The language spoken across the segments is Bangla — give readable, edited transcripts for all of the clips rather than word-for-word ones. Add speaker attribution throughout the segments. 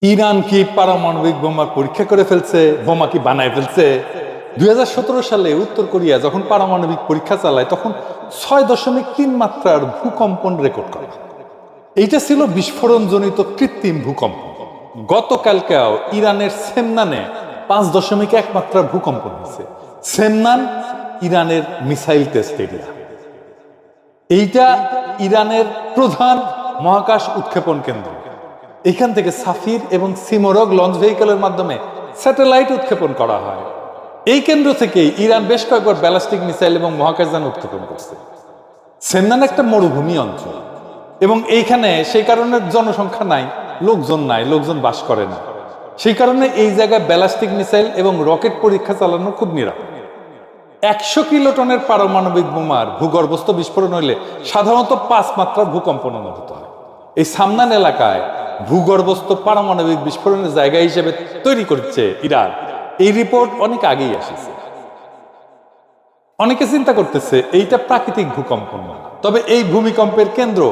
Speaker 1: ইরান কি পারমাণবিক বোমার পরীক্ষা করে ফেলছে? বোমা কি বানায় ফেলছে? 2017 সালে উত্তর কোরিয়া যখন পারমাণবিক পরীক্ষা চালায় তখন 6.3 মাত্রার ভূকম্পন রেকর্ড করা হয়। এইটা ছিল বিস্ফোরণজনিত কৃত্রিম ভূকম্প। গতকালকেও ইরানের সেমনানে 5.1 মাত্রার ভূকম্পন হয়েছে। সেমনান ইরানের মিসাইল টেস্ট এরিয়া। এইটা ইরানের প্রধান মহাকাশ উৎক্ষেপণ কেন্দ্র। এখান থেকে সাফির এবং সিমোরগ লঞ্চ ভেহিকলের মাধ্যমে স্যাটেলাইট উৎক্ষেপণ করা হয়। এই কেন্দ্র থেকে ইরান বেশ কয়েকবার ব্যালিস্টিক মিসাইল এবং মহাকাশযান উৎক্ষেপণ করছে। সেমনান একটা মরুভূমি অঞ্চল এবং এইখানে সেই কারণে জনসংখ্যা নাই, লোকজন বাস করে না। সেই কারণে এই জায়গায় ব্যালিস্টিক মিসাইল এবং রকেট পরীক্ষা চালানো খুব নিরাপদ। 100 কিলোটনের পারমাণবিক বোমার ভূগর্ভস্থ বিস্ফোরণ হইলে সাধারণত 5 মাত্রার ভূকম্পন অনুভূত হয়। এই সামনান এলাকায় ভূগর্ভস্থ পারমাণবিক বিস্ফোরণের জায়গা হিসেবে তৈরি করছে ইরান। এই রিপোর্ট অনেক আগেই এসেছে। অনেকে চিন্তা করতেছে এইটা প্রাকৃতিক ভূকম্প না, তবে এই ভূমিকম্পের কেন্দ্র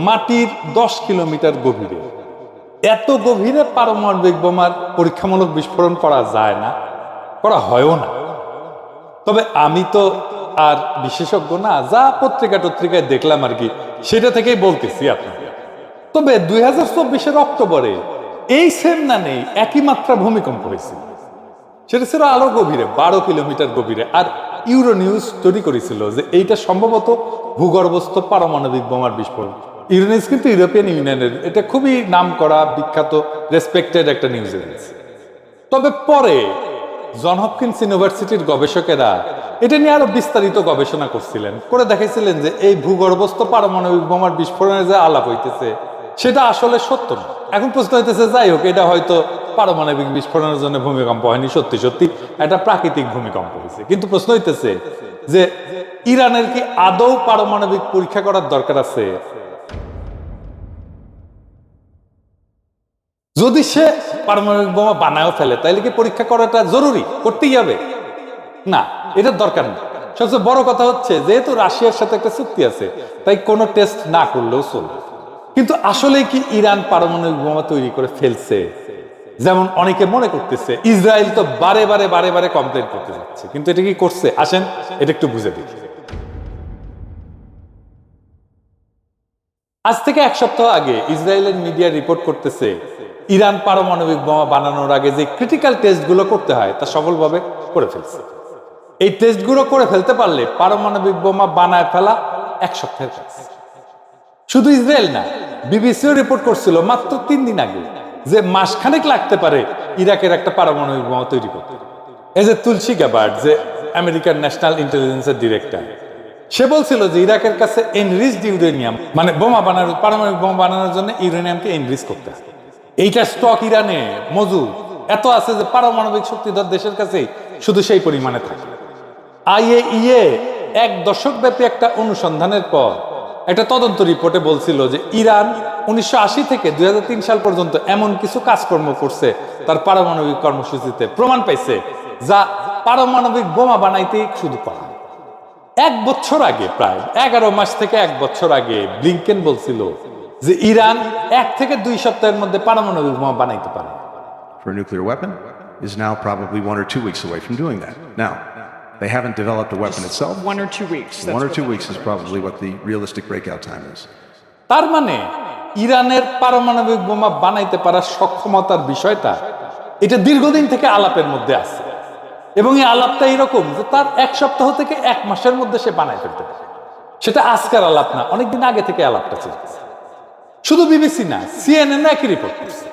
Speaker 1: মাটির 10 কিলোমিটার গভীরে। এত গভীরে পারমাণবিক বোমার পরীক্ষামূলক বিস্ফোরণ করা যায় না, করা হয়ও না। তবে আমি তো আর বিশেষজ্ঞ না, যা পত্রিকায় দেখলাম আর কি, সেটা থেকেই বলতেছি আপনাকে। তবে 2024 অক্টোবরে এই সেমনানে একই মাত্রা ভূমিকম্প হয়েছিল। সেটা ছিল আরো গভীরে, 12 কিলোমিটার গভীরে। আর ইউরোনিউজ তৈরি করেছিল যে এইটা সম্ভবত ভূগর্ভস্থ পারমাণবিক বোমার বিস্ফোরণ। ইউরোনিউজ কিন্তু ইউরোপিয়ান ইউনিয়নের, এটা খুবই নাম করা, বিখ্যাত, রেসপেক্টেড একটা নিউজ এজেন্সি। তবে পরে জন হপকিন্স ইউনিভার্সিটির গবেষকেরা এটা নিয়ে আরো বিস্তারিত গবেষণা করছিলেন, করে দেখাইছিলেন যে এই ভূগর্ভস্থ পারমাণবিক বোমার বিস্ফোরণের যে আলাপ হইতেছে সেটা আসলে সত্য না। এখন প্রশ্ন হইতেছে, যাই হোক, এটা হয়তো পারমাণবিক বিস্ফোরণের জন্য ভূমিকম্প হয়নি, সত্যি একটা প্রাকৃতিক ভূমিকম্প হয়েছে। কিন্তু প্রশ্ন হইতেছে যে ইরানের কি আদৌ পারমাণবিক পরীক্ষা করার দরকার আছে? যদি সে পারমাণবিক বোমা বানায়ও ফেলে তাইলে কি পরীক্ষা করাটা জরুরি? করতেই হবে না, এটার দরকার নেই। সবচেয়ে বড় কথা হচ্ছে, যেহেতু রাশিয়ার সাথে একটা চুক্তি আছে, তাই কোনো টেস্ট না করলেও চলবে। কিন্তু আসলে কি ইরান পারমাণবিক বোমা তৈরি করে ফেলছে যেমন অনেকে মনে করতেছে? ইসরায়েল তো বারে বারে কমপ্লেন করতে যাচ্ছে, কিন্তু এটা কি করছে? আসেন এটা একটু বুঝে দেখি। আজ থেকে 1 সপ্তাহ আগে ইসরায়েলের মিডিয়া রিপোর্ট করতেছে ইরান পারমাণবিক বোমা বানানোর আগে যে ক্রিটিক্যাল টেস্টগুলো করতে হয় তা সফলভাবে করে ফেলছে। এই টেস্টগুলো করে ফেলতে পারলে পারমাণবিক বোমা বানায় ফেলা 1 সপ্তাহের কাজ। শুধু ইসরায়েল না, বিবিসিও রিপোর্ট করছিল মাত্র 3 দিন আগে যে মাসখানেক লাগতে পারে ইরাকের একটা পারমাণবিক বোমা তৈরি করতে। এই যে তুলসী গ্যাবার্ড, যে আমেরিকার ন্যাশনাল ইন্টেলিজেন্সের ডিরেক্টর, সে বলছিল যে ইরাকের কাছে এনরিচড ইউরেনিয়াম, মানে পারমাণবিক বোমা বানানোর জন্য ইউরেনিয়ামকে এনরিচ করতে হয়। এইটা স্টক ইরানে মজুদ এত আছে যে পারমাণবিক শক্তিধর দেশের কাছে শুধু সেই পরিমাণে থাকে। আইএইএ 1 দশক ব্যাপী একটা অনুসন্ধানের পর একটা তদন্ত রিপোর্টে বলছিল যে ইরান 1980 থেকে 2003 সাল পর্যন্ত এমন কিছু কাজকর্ম করছে তার পারমাণবিক কর্মসূচিতে প্রমাণ পাইছে যা পারমাণবিক বোমা বানাইতেই শুধু করা। 1 বছর আগে, প্রায় 11 মাস থেকে 1 বছর আগে ব্লিংকেন বলছিল যে ইরান 1 থেকে 2 সপ্তাহের মধ্যে পারমাণবিক বোমা বানাইতে পারে।
Speaker 2: For a nuclear weapon is now probably 1 or 2 weeks away from doing that. Now, they haven't developed a weapon itself.
Speaker 3: 1 or 2 weeks.
Speaker 2: 1 or 2 weeks is probably what the realistic breakout time is.
Speaker 1: তার মানে ইরানের পারমাণবিক বোমা বানাইতে পারার সক্ষমতার বিষয়টা এটা দীর্ঘদিন থেকে আলাপের মধ্যে আছে, এবং এই আলাপটা এরকম যে তার 1 সপ্তাহ থেকে 1 মাসের মধ্যে সে বানাই ফেলতে পারে। সেটা আজকের আলাপ না, অনেকদিন আগে থেকে আলাপটা চলছে। শুধু বিবিসি না, সিএনএন একই রিপোর্ট করছে।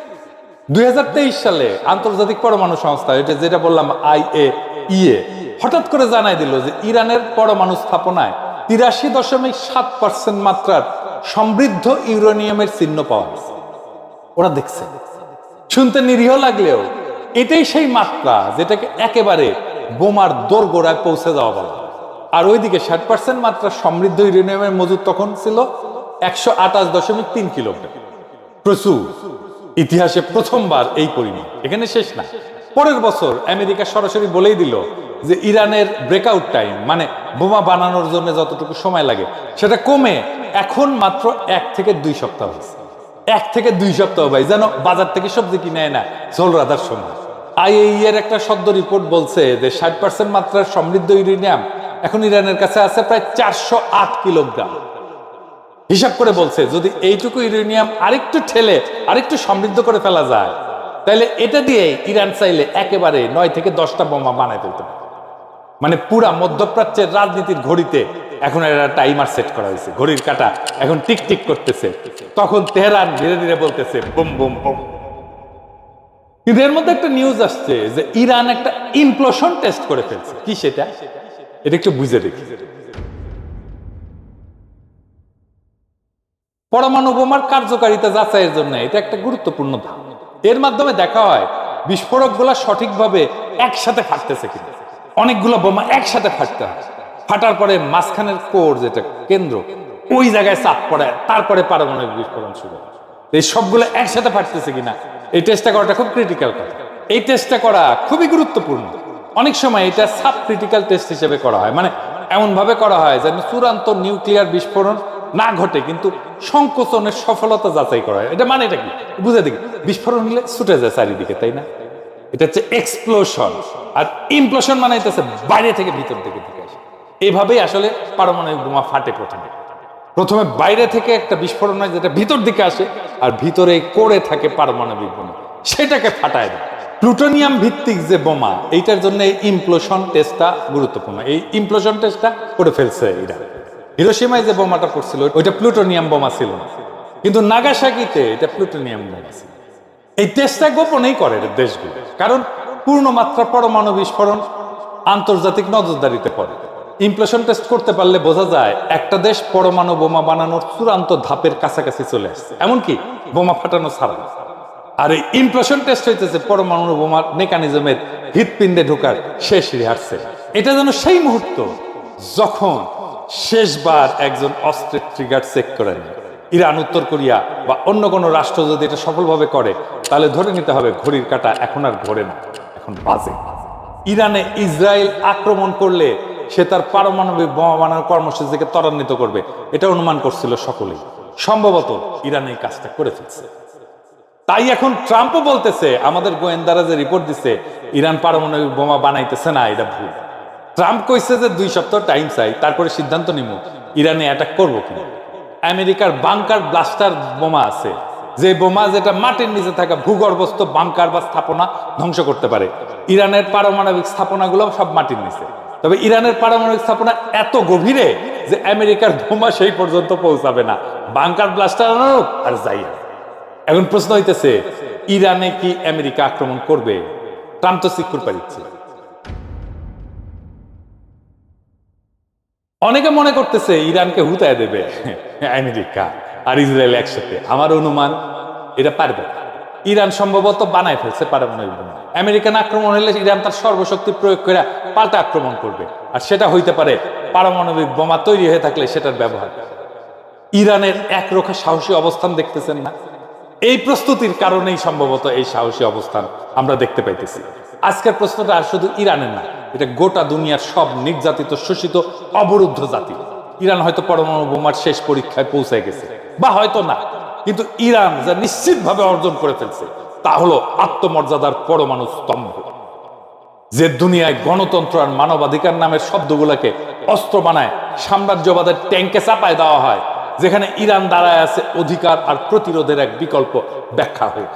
Speaker 1: 2023 সালে আন্তর্জাতিক পরমাণু সংস্থা, যেটা বললাম আইএইএ, হঠাৎ করে জানাই দিল যে ইরানের পরমাণু স্থাপনায় 83.7% মাত্রার সমৃদ্ধ ইউরেনিয়ামের চিহ্ন পাওয়া গেছে। ওরা দেখছে। শুনতে নিরীহ লাগলেও এটাই সেই মাত্রা যেটাকে একেবারে বোমার দোরগোড়ায় পৌঁছে যাওয়া বলা। আর ওইদিকে 60% মাত্রা সমৃদ্ধ ইউরেনিয়ামের মজুদ তখন ছিল 128.3 কিলোগ্রাম। প্রচুর, ইতিহাসে প্রথমবার এই পরিমাণ। এখানে শেষ না, পরের বছর আমেরিকা সরাসরি বলেই দিল যে ইরানের ব্রেকআউট টাইম, মানে বোমা বানানোর জন্য যতটুকু সময় লাগে, সেটা কমে এখন মাত্র 1 থেকে 2 সপ্তাহ হয়েছে। 1 থেকে 2 সপ্তাহ ভাই যেন বাজার থেকে সবজি কিনে না ঝোল রাধার সময়। আইএইএ এর একটা সদ্য রিপোর্ট বলছে যে 60% মাত্রার সমৃদ্ধ ইউরেনিয়াম এখন ইরানের কাছে আছে প্রায় 408 কিলোগ্রাম। হিসাব করে বলছে যদি এইটুকু ইউরেনিয়াম আরেকটু ঠেলে আরেকটু সমৃদ্ধ করে ফেলা যায়, তাহলে এটা দিয়ে ইরান চাইলে একেবারে 9 থেকে 10টা বোমা বানায় ফেলতে পারে। মানে পুরা মধ্যপ্রাচ্যের রাজনীতির ঘড়িতে এখন একটা টাইমার সেট করা হয়েছে, ঘড়ির কাঁটা এখন টিক টিক করতেছে। তখন তেহরান ধীরে ধীরে বলতেছে বুম বুম বুম। কিন্তু এর মধ্যে একটা নিউজ আসছে যে ইরান একটা ইমপ্লোশন টেস্ট করে ফেলছে। কি সেটা? এটা একটু বুঝে দেখি। পরমাণু বোমার কার্যকারিতা যাচাইয়ের জন্য এটা একটা গুরুত্বপূর্ণ ধাপ। এর মাধ্যমে দেখা হয় বিস্ফোরকগুলো সঠিকভাবে একসাথে ফাটতেছে কিনা। অনেকগুলো বোমা একসাথে ফাটতে হয়, ফাটার পরে মাঝখানের কোর যেটা কেন্দ্র ওই জায়গায় চাপ পড়ে, তারপরে পারমাণবিক বিস্ফোরণ শুরু হয়। এই সবগুলো একসাথে ফাটতেছে কিনা এই টেস্টটা করাটা খুব ক্রিটিক্যাল কথা। এই টেস্টটা করা খুবই গুরুত্বপূর্ণ। অনেক সময় এটা সাব ক্রিটিক্যাল টেস্ট হিসেবে করা হয়, মানে এমন ভাবে করা হয় যেন চূড়ান্ত নিউক্লিয়ার বিস্ফোরণ না ঘটে কিন্তু সংকোচনের সফলতা যাচাই করা হয়। এটা মানে এটা কি বুঝে দেখি, বিস্ফোরণ হলে ছুটে যায় চারিদিকে, তাই না? এটা হচ্ছে এক্সপ্লোশন। আর ইমপ্লোশন মানে এটা হচ্ছে বাইরে থেকে ভিতর দিকে আসে। এইভাবেই আসলে পারমাণবিক বোমা ফাটে। প্রথমে বাইরে থেকে একটা বিস্ফোরণ হয় যেটা ভিতর দিকে আসে, আর ভিতরে কোরে থাকে পারমাণবিক বোমা, সেটাকে ফাটায় দেয়। প্লুটোনিয়াম ভিত্তিক যে বোমা, এইটার জন্য এই ইমপ্লোশন টেস্টটা গুরুত্বপূর্ণ। এই ইমপ্লোশন টেস্টটা করে ফেলছে ইরান। হিরোশিমায় যে বোমাটা পড়ছিল ওইটা প্লুটোনিয়াম বোমা ছিল না, কিন্তু নাগাসাকিতে এটা প্লুটোনিয়াম বোমা ছিল। এই টেস্টটা গোপনেই করে দেশগুলো, কারণ পূর্ণমাত্রা পরমাণু বিস্ফোরণ আন্তর্জাতিক নজরদারিতে পড়ে। ইমপ্লোশন টেস্ট করতে পারলে বোঝা যায় একটা দেশ পরমাণু বোমা বানানোর চূড়ান্ত ধাপের কাছাকাছি চলে আসছে, এমনকি বোমা ফাটানো ছাড়া। আর এই ইমপ্লোশন টেস্ট হইতেছে পরমাণু বোমার মেকানিজমের হৃৎপিণ্ডে ঢোকার শেষ রিহার্সেল। এটা যেন সেই মুহূর্ত যখন শেষবার একজন অস্ত্রের ট্রিগার চেক করে নেয়। ইরান, উত্তর কোরিয়া বা অন্য কোনো রাষ্ট্র যদি এটা সফলভাবে করে, তাহলে ধরে নিতে হবে ঘড়ির কাঁটা এখন আর ঘোরে না, এখন বাজে। ইরানে ইসরায়েল আক্রমণ করলে সে তার পারমাণবিক বোমা বানানোর কর্মসূচিকে ত্বরান্বিত করবে, এটা অনুমান করছিল সকলেই। সম্ভবত ইরান এই কাজটা করে ফেলছে। তাই এখন ট্রাম্পও বলতেছে আমাদের গোয়েন্দারা যে রিপোর্ট দিচ্ছে ইরান পারমাণবিক বোমা বানাইতেছে না, এটা ভুল। ট্রাম্প কইছে যে 2 সপ্তাহ টাইম চাই, তারপরে সিদ্ধান্ত নিব ইরানে অ্যাটাক করবো কিনা। আমেরিকার বাংকার ব্লাস্টার বোমা আছে, যে বোমা যেটা মাটির নিচে থাকা ভূগর্ভস্থ বাংকার বা স্থাপনা ধ্বংস করতে পারে। ইরানের পারমাণবিক স্থাপনাগুলো সব মাটির নিচে, তবে ইরানের পারমাণবিক স্থাপনা এত গভীরে যে আমেরিকার বোমা সেই পর্যন্ত পৌঁছাবে না। বাংকার ব্লাস্টার আনুক আর যাই। এখন প্রশ্ন হইতেছে ইরানে কি আমেরিকা আক্রমণ করবে? ট্রাম্প তো সিকিউর পাচ্ছে। অনেকে মনে করতেছে ইরানকে হুতায় দেবে আমেরিকা আর ইসরায়েল একসাথে। আমার অনুমান এটা পারবে না। ইরান সম্ভবত বানায় ফেলছে পারমাণবিক বোমা। আমেরিকান আক্রমণ হলে ইরান তার সর্বশক্তি প্রয়োগ করে পাল্টা আক্রমণ করবে, আর সেটা হইতে পারে পারমাণবিক বোমা তৈরি হয়ে থাকলে সেটার ব্যবহার। ইরানের একরোখা সাহসী অবস্থান দেখতেছেন না? এই প্রস্তুতির কারণেই সম্ভবত এই সাহসী অবস্থান আমরা দেখতে পাইতেছি। আজকের প্রশ্নটা আর শুধু ইরানের না, এটা গোটা দুনিয়ার সব নির্যাতিত, শোষিত, অবরুদ্ধ জাতি। ইরান হয়তো পরমাণু বোমার শেষ পরীক্ষায় পৌঁছে গেছে, বা হয়তো না, কিন্তু ইরান যা নিশ্চিতভাবে অর্জন করে ফেলছে তা হলো আত্মমর্যাদার পরমাণু স্তম্ভ। যে দুনিয়ায় গণতন্ত্র আর মানবাধিকার নামের শব্দগুলোকে অস্ত্র বানায় সাম্রাজ্যবাদের ট্যাঙ্কে চাপায় দেওয়া হয়, যেখানে ইরান দাঁড়ায় আছে অধিকার আর প্রতিরোধের এক বিকল্প ব্যাখ্যা হয়ে।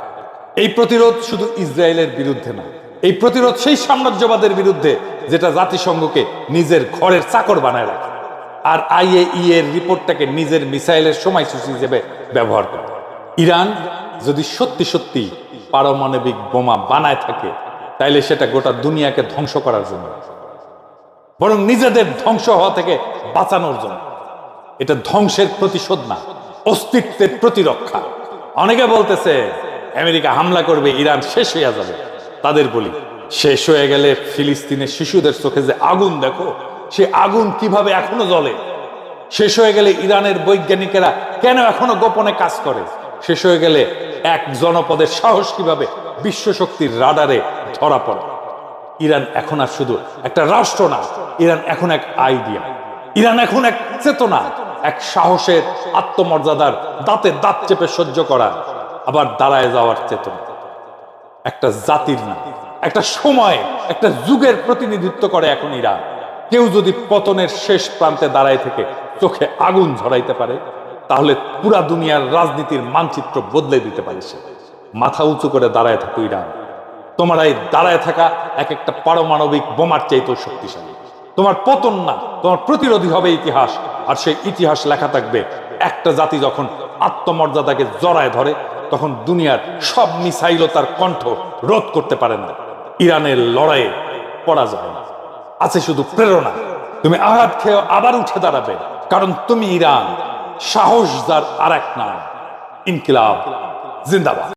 Speaker 1: এই প্রতিরোধ শুধু ইসরায়েলের বিরুদ্ধে না, এই প্রতিরোধ সেই সাম্রাজ্যবাদের বিরুদ্ধে যেটা জাতিসংঘকে নিজের ঘরের চাকর বানায় রাখে, আর আইএইএ এর রিপোর্টটাকে নিজের মিসাইলের সময়সূচি হিসেবে ব্যবহার করে। ইরান যদি সত্যি সত্যি পারমাণবিক বোমা বানায় থাকে, তাইলে সেটা গোটা দুনিয়াকে ধ্বংস করার জন্য, বরং নিজেদের ধ্বংস হওয়া থেকে বাঁচানোর জন্য। এটা ধ্বংসের প্রতিশোধ না, অস্তিত্বের প্রতিরক্ষা। অনেকে বলতেছে আমেরিকা হামলা করবে, ইরান শেষ হয়ে যাবে। তাদের বলি, শেষ হয়ে গেলে ফিলিস্তিনের শিশুদের চোখে যে আগুন দেখো, সে আগুন কিভাবে এখনো জ্বলে? শেষ হয়ে গেলে ইরানের বৈজ্ঞানিকেরা কেন এখনো গোপনে কাজ করে? শেষ হয়ে গেলে এক জনপদের সাহস কিভাবে বিশ্ব শক্তির রাডারে ধরা পড়ে? ইরান এখন আর শুধু একটা রাষ্ট্র না, ইরান এখন এক আইডিয়া, ইরান এখন এক চেতনা, এক সাহসের, আত্মমর্যাদার, দাঁতে দাঁত চেপে সহ্য করা, আবার দাঁড়ায় যাওয়ার চেতনা। একটা জাতির না, একটা সময়, একটা যুগের প্রতিনিধিত্ব করে এখন ইরান। কেউ যদি পতনের শেষ প্রান্তে দাঁড়ায় থেকে চোখে আগুন ঝরাইতে পারে, তাহলে পুরা দুনিয়ার রাজনীতির মানচিত্র বদলে দিতে পারে সে। মাথা উঁচু করে দাঁড়ায় থাকো ইরান। তোমার এই দাঁড়ায় থাকা এক একটা পারমাণবিক বোমার চাইতেও শক্তিশালী। তোমার পতন না, তোমার প্রতিরোধী হবে ইতিহাস। আর সেই ইতিহাস লেখা থাকবে, একটা জাতি যখন আত্মমর্যাদাকে জড়ায় ধরে, তখন দুনিয়ার সব মিসাইলও তার কণ্ঠ রোধ করতে পারে না। ইরানের লড়াইয়ে পরাজয় না, আছে শুধু প্রেরণা। তুমি আঘাত খেয়ে আবার উঠে দাঁড়াবে, কারণ তুমি ইরান। সাহস যার আর এক নাম, ইনকিলাব জিন্দাবাদ।